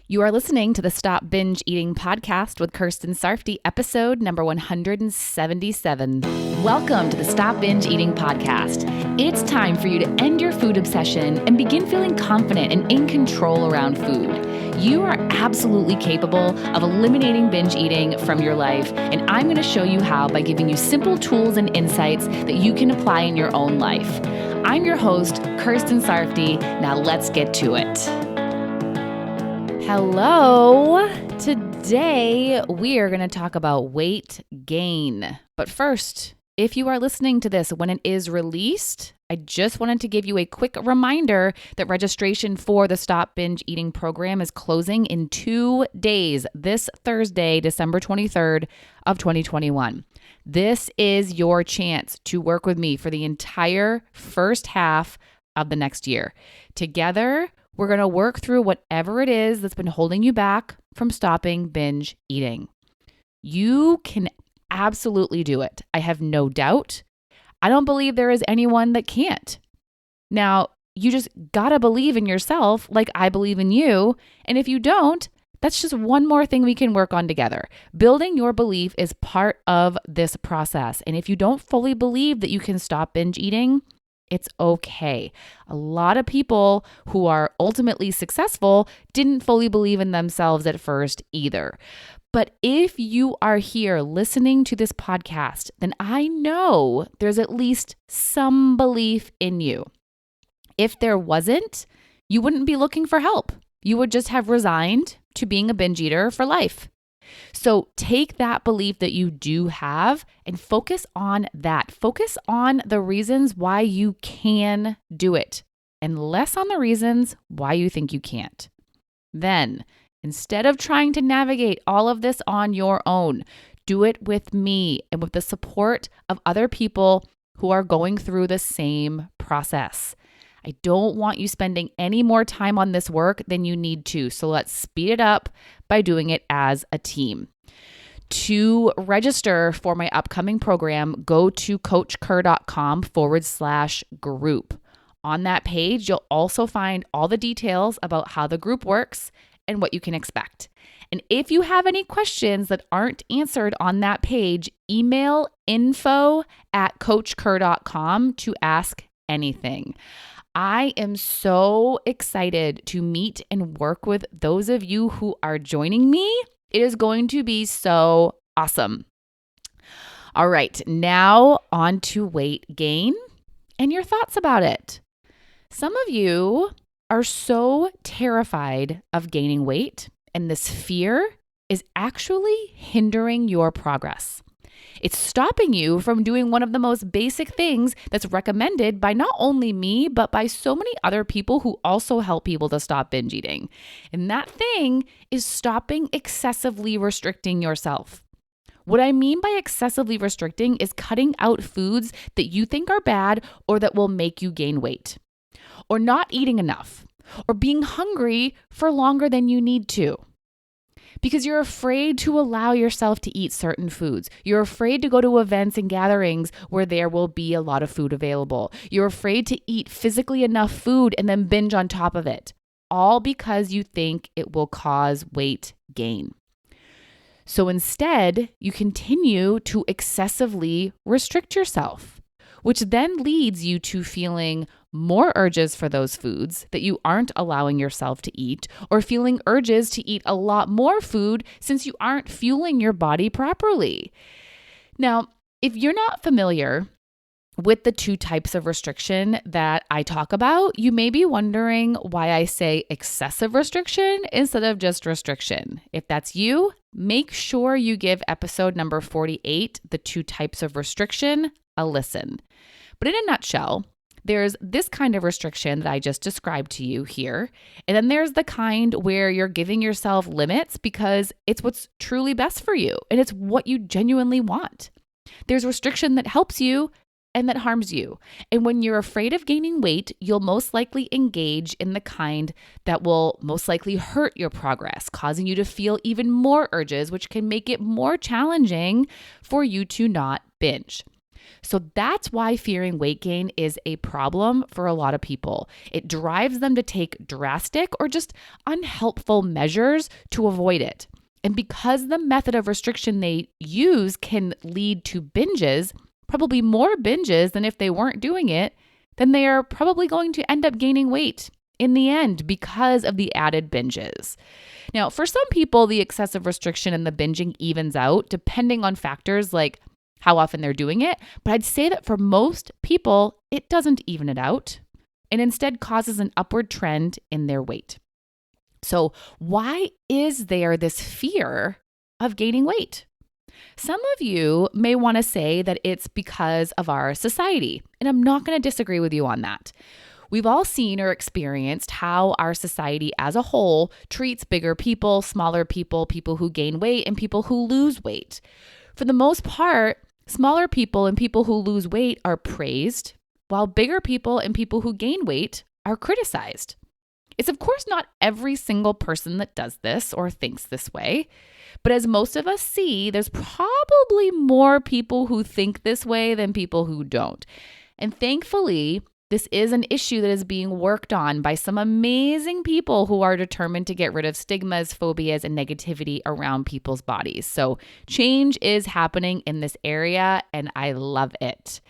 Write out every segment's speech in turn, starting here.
You are listening to the Stop Binge Eating podcast with Kirsten Sarfty, episode number 177. Welcome to the Stop Binge Eating podcast. It's time for you to end your food obsession and begin feeling confident and in control around food. You are absolutely capable of eliminating binge eating from your life, and I'm going to show you how by giving you simple tools and insights that you can apply in your own life. I'm your host, Kirsten Sarfty. Now let's get to it. Hello. Today we are going to talk about weight gain. But first, if you are listening to this when it is released, I just wanted to give you a quick reminder that registration for the Stop Binge Eating program is closing in 2 days, this Thursday, December 23rd of 2021. This is your chance to work with me for the entire first half of the next year. Together, we're going to work through whatever it is that's been holding you back from stopping binge eating. You can absolutely do it. I have no doubt. I don't believe there is anyone that can't. Now, you just got to believe in yourself like I believe in you. And if you don't, that's just one more thing we can work on together. Building your belief is part of this process. And if you don't fully believe that you can stop binge eating, it's okay. A lot of people who are ultimately successful didn't fully believe in themselves at first either. But if you are here listening to this podcast, then I know there's at least some belief in you. If there wasn't, you wouldn't be looking for help. You would just have resigned to being a binge eater for life. So take that belief that you do have and focus on that. Focus on the reasons why you can do it and less on the reasons why you think you can't. Then, instead of trying to navigate all of this on your own, do it with me and with the support of other people who are going through the same process. I don't want you spending any more time on this work than you need to. So let's speed it up by doing it as a team. To register for my upcoming program, go to coachker.com/group. On that page, you'll also find all the details about how the group works and what you can expect. And if you have any questions that aren't answered on that page, email info@coachker.com to ask anything. I am so excited to meet and work with those of you who are joining me. It is going to be so awesome. All right, now on to weight gain and your thoughts about it. Some of you are so terrified of gaining weight, and this fear is actually hindering your progress. It's stopping you from doing one of the most basic things that's recommended by not only me, but by so many other people who also help people to stop binge eating. And that thing is stopping excessively restricting yourself. What I mean by excessively restricting is cutting out foods that you think are bad or that will make you gain weight, or not eating enough, or being hungry for longer than you need to. Because you're afraid to allow yourself to eat certain foods. You're afraid to go to events and gatherings where there will be a lot of food available. You're afraid to eat physically enough food and then binge on top of it, all because you think it will cause weight gain. So instead, you continue to excessively restrict yourself, which then leads you to feeling more urges for those foods that you aren't allowing yourself to eat, or feeling urges to eat a lot more food since you aren't fueling your body properly. Now, if you're not familiar with the two types of restriction that I talk about, you may be wondering why I say excessive restriction instead of just restriction. If that's you, make sure you give episode number 48, the two types of restriction, a listen. But in a nutshell, there's this kind of restriction that I just described to you here. And then there's the kind where you're giving yourself limits because it's what's truly best for you and it's what you genuinely want. There's restriction that helps you and that harms you. And when you're afraid of gaining weight, you'll most likely engage in the kind that will most likely hurt your progress, causing you to feel even more urges, which can make it more challenging for you to not binge. So that's why fearing weight gain is a problem for a lot of people. It drives them to take drastic or just unhelpful measures to avoid it. And because the method of restriction they use can lead to binges, probably more binges than if they weren't doing it, then they are probably going to end up gaining weight in the end because of the added binges. Now, for some people, the excessive restriction and the binging evens out depending on factors like how often they're doing it. But I'd say that for most people, it doesn't even it out and instead causes an upward trend in their weight. So why is there this fear of gaining weight? Some of you may want to say that it's because of our society, and I'm not going to disagree with you on that. We've all seen or experienced how our society as a whole treats bigger people, smaller people, people who gain weight, and people who lose weight. For the most part, smaller people and people who lose weight are praised, while bigger people and people who gain weight are criticized. It's of course not every single person that does this or thinks this way, but as most of us see, there's probably more people who think this way than people who don't. And thankfully, this is an issue that is being worked on by some amazing people who are determined to get rid of stigmas, phobias, and negativity around people's bodies. So change is happening in this area, and I love it.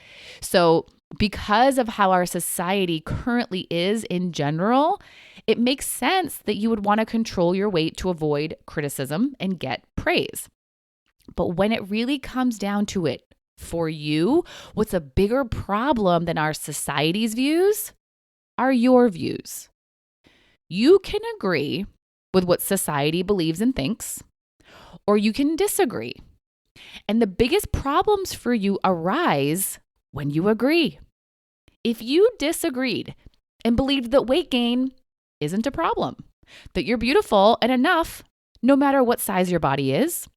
So because of how our society currently is in general, it makes sense that you would want to control your weight to avoid criticism and get praise. But when it really comes down to it, for you, what's a bigger problem than our society's views are your views. You can agree with what society believes and thinks, or you can disagree. And the biggest problems for you arise when you agree. If you disagreed and believed that weight gain isn't a problem, that you're beautiful and enough no matter what size your body is,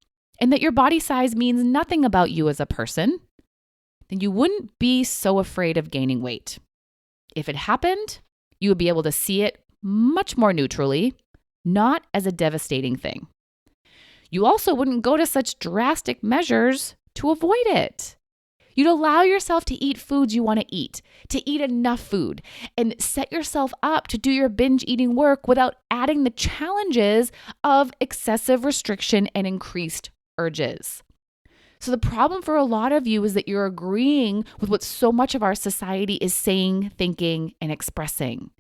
and that your body size means nothing about you as a person, then you wouldn't be so afraid of gaining weight. If it happened, you would be able to see it much more neutrally, not as a devastating thing. You also wouldn't go to such drastic measures to avoid it. You'd allow yourself to eat foods you want to eat enough food, and set yourself up to do your binge eating work without adding the challenges of excessive restriction and increased urges. So the problem for a lot of you is that you're agreeing with what so much of our society is saying, thinking, and expressing.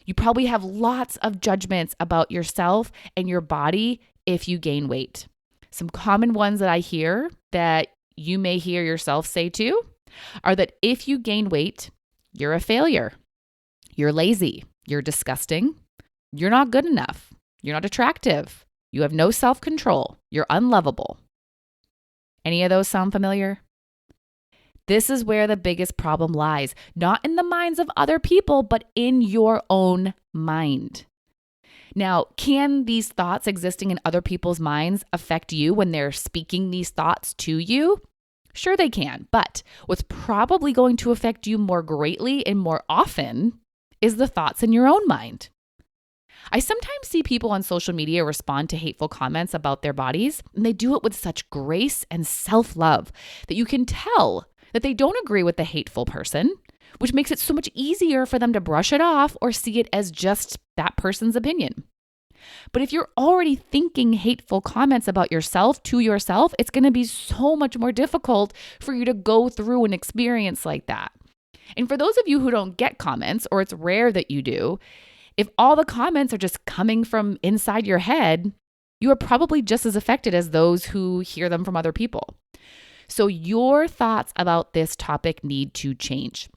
You probably have lots of judgments about yourself and your body if you gain weight. Some common ones that I hear that you may hear yourself say too are that if you gain weight, you're a failure, you're lazy, you're disgusting, you're not good enough, you're not attractive, you have no self-control, you're unlovable. Any of those sound familiar? This is where the biggest problem lies, not in the minds of other people, but in your own mind. Now, can these thoughts existing in other people's minds affect you when they're speaking these thoughts to you? Sure they can, but what's probably going to affect you more greatly and more often is the thoughts in your own mind. I sometimes see people on social media respond to hateful comments about their bodies, and they do it with such grace and self-love that you can tell that they don't agree with the hateful person, which makes it so much easier for them to brush it off or see it as just that person's opinion. But if you're already thinking hateful comments about yourself to yourself, it's going to be so much more difficult for you to go through an experience like that. And for those of you who don't get comments, or it's rare that you do, if all the comments are just coming from inside your head, you are probably just as affected as those who hear them from other people. So your thoughts about this topic need to change.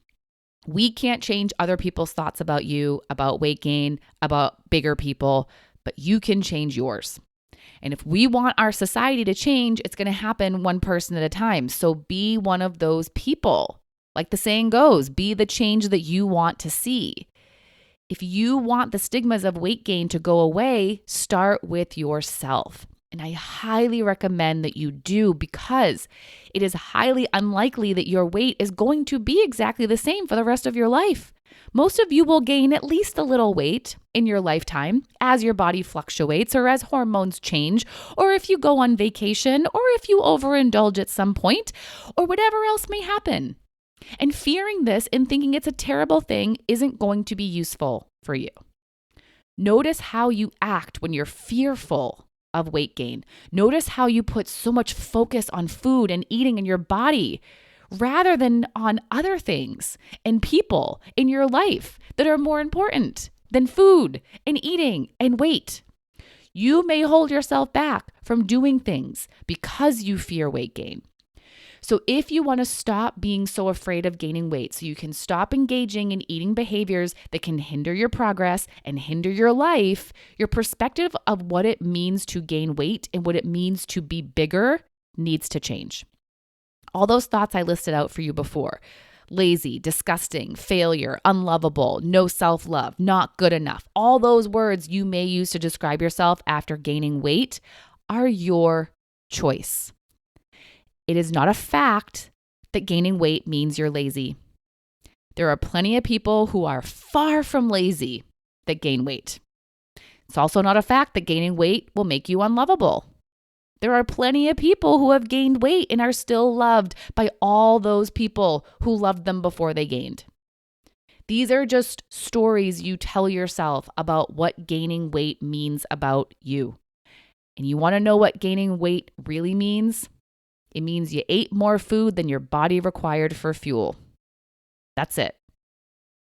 We can't change other people's thoughts about you, about weight gain, about bigger people, but you can change yours. And if we want our society to change, it's going to happen one person at a time. So be one of those people. Like the saying goes, be the change that you want to see. If you want the stigmas of weight gain to go away, start with yourself. And I highly recommend that you do, because it is highly unlikely that your weight is going to be exactly the same for the rest of your life. Most of you will gain at least a little weight in your lifetime as your body fluctuates or as hormones change, or if you go on vacation, or if you overindulge at some point, or whatever else may happen. And fearing this and thinking it's a terrible thing isn't going to be useful for you. Notice how you act when you're fearful of weight gain. Notice how you put so much focus on food and eating in your body rather than on other things and people in your life that are more important than food and eating and weight. You may hold yourself back from doing things because you fear weight gain. So if you want to stop being so afraid of gaining weight, so you can stop engaging in eating behaviors that can hinder your progress and hinder your life, your perspective of what it means to gain weight and what it means to be bigger needs to change. All those thoughts I listed out for you before: lazy, disgusting, failure, unlovable, no self-love, not good enough. All those words you may use to describe yourself after gaining weight are your choice. It is not a fact that gaining weight means you're lazy. There are plenty of people who are far from lazy that gain weight. It's also not a fact that gaining weight will make you unlovable. There are plenty of people who have gained weight and are still loved by all those people who loved them before they gained. These are just stories you tell yourself about what gaining weight means about you. And you want to know what gaining weight really means? It means you ate more food than your body required for fuel. That's it.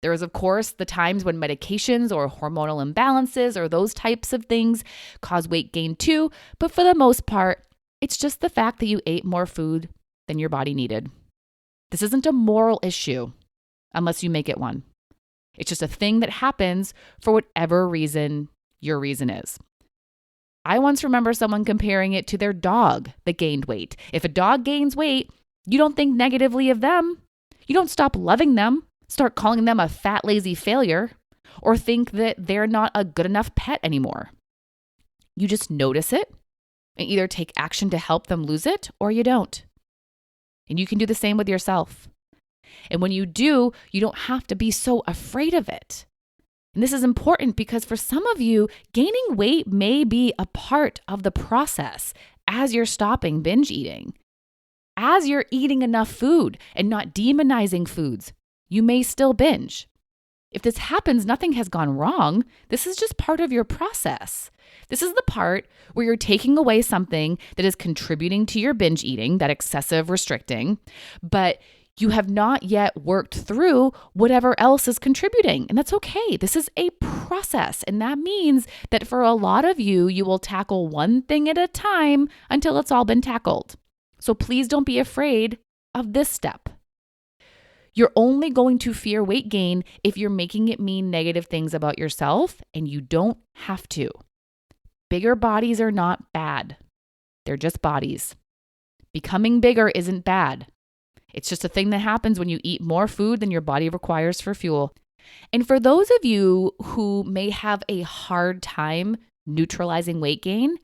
There is, of course, the times when medications or hormonal imbalances or those types of things cause weight gain too, but for the most part, it's just the fact that you ate more food than your body needed. This isn't a moral issue unless you make it one. It's just a thing that happens for whatever reason your reason is. I once remember someone comparing it to their dog that gained weight. If a dog gains weight, you don't think negatively of them. You don't stop loving them, start calling them a fat, lazy failure, or think that they're not a good enough pet anymore. You just notice it and either take action to help them lose it or you don't. And you can do the same with yourself. And when you do, you don't have to be so afraid of it. And this is important because for some of you, gaining weight may be a part of the process as you're stopping binge eating. As you're eating enough food and not demonizing foods, you may still binge. If this happens, nothing has gone wrong. This is just part of your process. This is the part where you're taking away something that is contributing to your binge eating, that excessive restricting, but you have not yet worked through whatever else is contributing. And that's okay. This is a process. And that means that for a lot of you, you will tackle one thing at a time until it's all been tackled. So please don't be afraid of this step. You're only going to fear weight gain if you're making it mean negative things about yourself, and you don't have to. Bigger bodies are not bad. They're just bodies. Becoming bigger isn't bad. It's just a thing that happens when you eat more food than your body requires for fuel. And for those of you who may have a hard time neutralizing weight gain,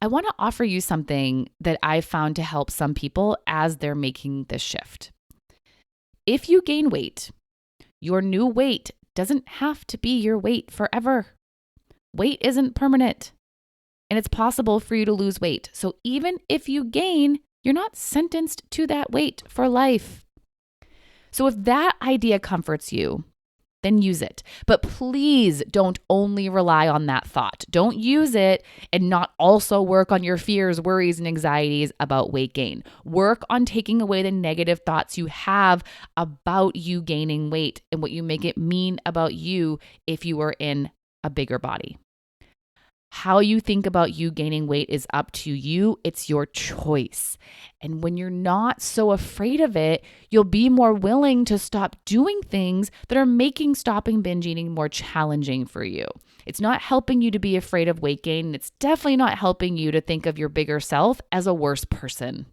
I want to offer you something that I've found to help some people as they're making this shift. If you gain weight, your new weight doesn't have to be your weight forever. Weight isn't permanent, and it's possible for you to lose weight. So even if you gain, you're not sentenced to that weight for life. So if that idea comforts you, then use it. But please don't only rely on that thought. Don't use it and not also work on your fears, worries, and anxieties about weight gain. Work on taking away the negative thoughts you have about you gaining weight and what you make it mean about you if you are in a bigger body. How you think about you gaining weight is up to you. It's your choice. And when you're not so afraid of it, you'll be more willing to stop doing things that are making stopping binge eating more challenging for you. It's not helping you to be afraid of weight gain. And it's definitely not helping you to think of your bigger self as a worse person.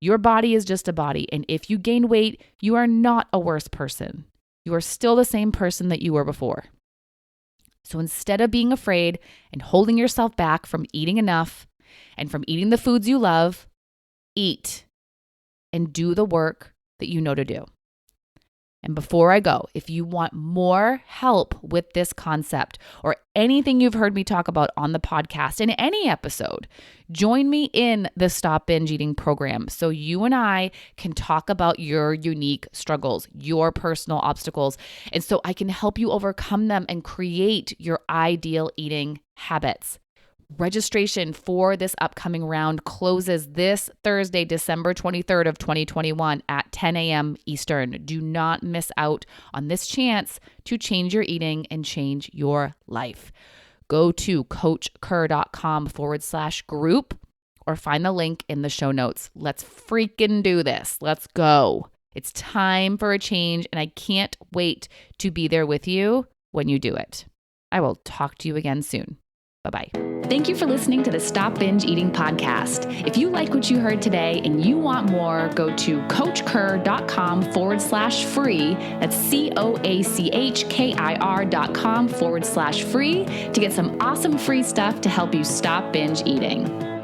Your body is just a body. And if you gain weight, you are not a worse person. You are still the same person that you were before. So instead of being afraid and holding yourself back from eating enough And from eating the foods you love, eat and do the work that you know to do. And before I go, if you want more help with this concept or anything you've heard me talk about on the podcast in any episode, join me in the Stop Binge Eating program so you and I can talk about your unique struggles, your personal obstacles, and so I can help you overcome them and create your ideal eating habits. Registration for this upcoming round closes this Thursday, December 23rd of 2021 at 10 a.m. Eastern. Do not miss out on this chance to change your eating and change your life. Go to coachkerr.com/group or find the link in the show notes. Let's freaking do this. Let's go. It's time for a change, and I can't wait to be there with you when you do it. I will talk to you again soon. Bye-bye. Thank you for listening to the Stop Binge Eating podcast. If you like what you heard today and you want more, go to coachkerr.com/free. That's COACHKIR.com/free to get some awesome free stuff to help you stop binge eating.